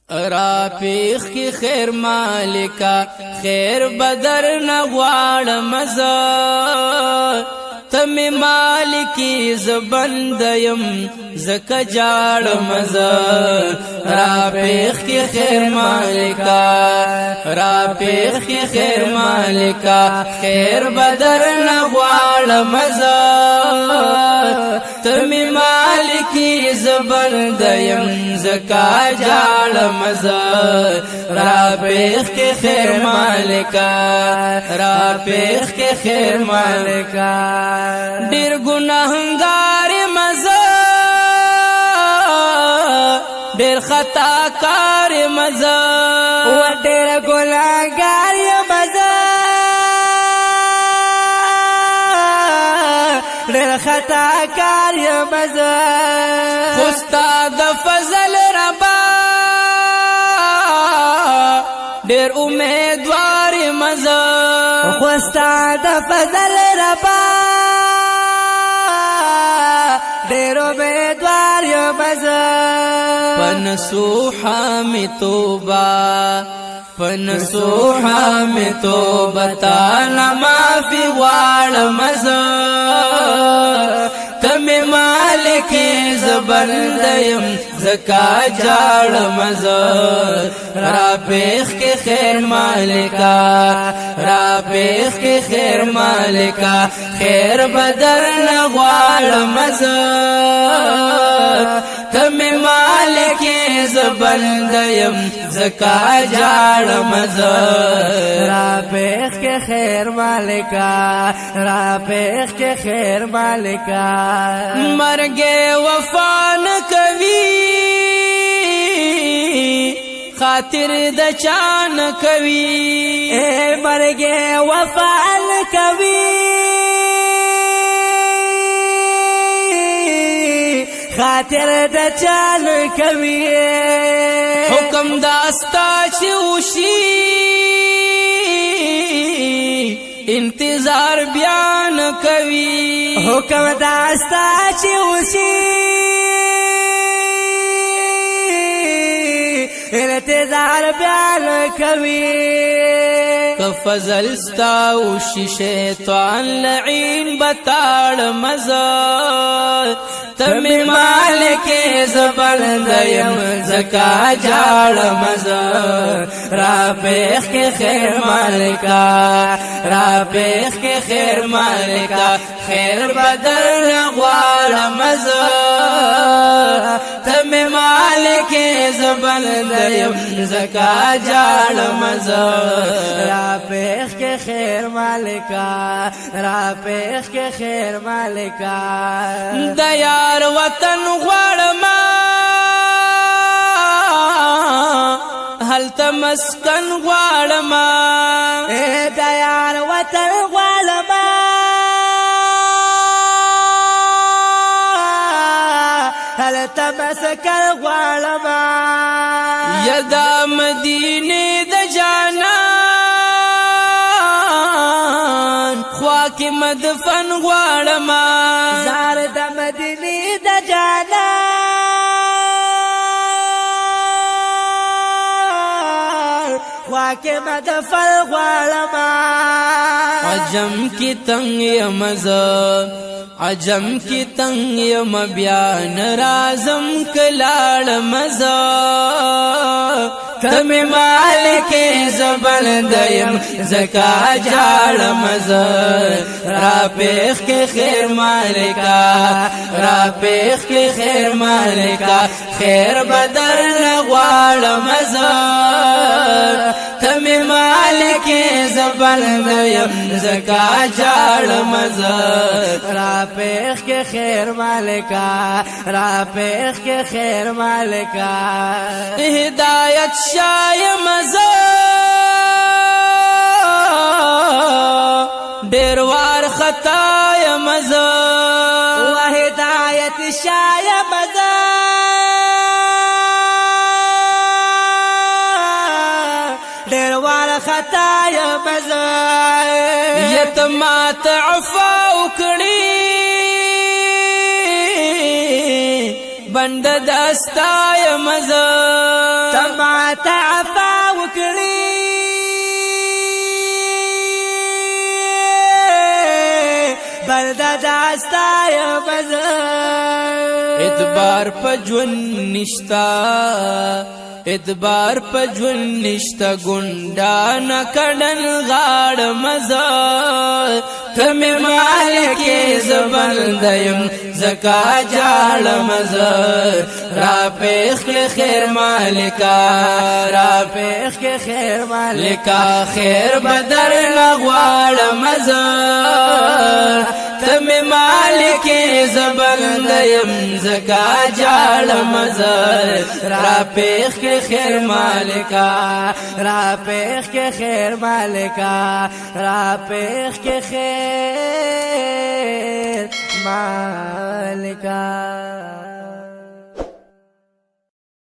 را پیخ کی خیر مالکا خیر بدر نغوار مزا تم مالکی زبندیم زکا جاڑ مزا را پیخ کی خیر مالکا را پیخ کی خیر مالکا خیر بدر نغوار مزا تم مالکی زبندیم زکا جاڑ مزا را پیخ کی خیر مالکا را پیخ کی خیر مالکا ډیر ګناهګار مزه ډیر خطا کار مزه و ډیر ګناهګار مزه ډیر خطا کار مزه استاد فضل ربا ډیر امیدوار مزه استاد فضل ربا ډیر امیدوار مزه پنسوحا می توبا پنسوحا می توبا تانا معافی غوار مزه تم مالکی زبندیم زکا جاڑ مزه را پیخ کے خیر مالکا را پیخ کے خیر مالکا خیر بدر نغوار مزه تم مالکی زبندیم زکا جاڑ مزه را پیخ کے خیر مالکا را پیخ کے خیر مالکا مرگ وفا نکوی خاطر د چان کوي اے مرگ وفا نکوی خاطر د چان کوي حکم داستا چې وشي انتظار بیان کوي حکم داستا چې وشي انتظار بیان کوي فضل ستا وشي شیطان لعین بتاړ مزه تم مالک زبندیم زکا جاڑ مزه را پیخ کے خیر مالکا را پیخ کے خیر مالکا خیر بدر نغوار مزه تم مالک زبندیم زکا جاڑ مزه را پیخ کے خیر مالکا را پیخ کے خیر مالکا دیار وطن غوړما هلته مسکن غوړما اے دیار وطن غوړما هلته مسکن غوړما یدا مدینه د جانان خوا کې مدفن غوړما زار د مدینه د جانان خوا کې مدفن غوړما عجم کی تنگ یمزه عجم کی تنگ یم بیان رازم کلاړ مزه تم مالک زبندیم زکا جاڑ مزه را پیخ کے خیر مالکا را پیخ کے خیر مالکا خیر بدر نغوار مزه تم مالک زبندیم زکا جاڑ مزه را پیخ کے خیر مالکا را پیخ کے خیر مالکا ہدایت شای مزه ډیر وار خطا مزه و ہدایت شای مزه ډیر وار خطا مزه یتمات عفا وکړي بند دستا مزه تما ما تعفا وکړي بلدا داستا یا ادبار په ژوند نشتا ادبار په ژوند نشتا ګونډا نه کډن غاړ مزه تمه مالک زبندیم زکا جال مزه را پیخ کے خیر مالکا را پیخ کے خیر مالکا خیر بدر نغوال مزه تم مالک زبندیم زکا جال مزر را پیخ کے خیر مالکا را پیخ کے خیر مالکا را پیخ کے خیر مالکا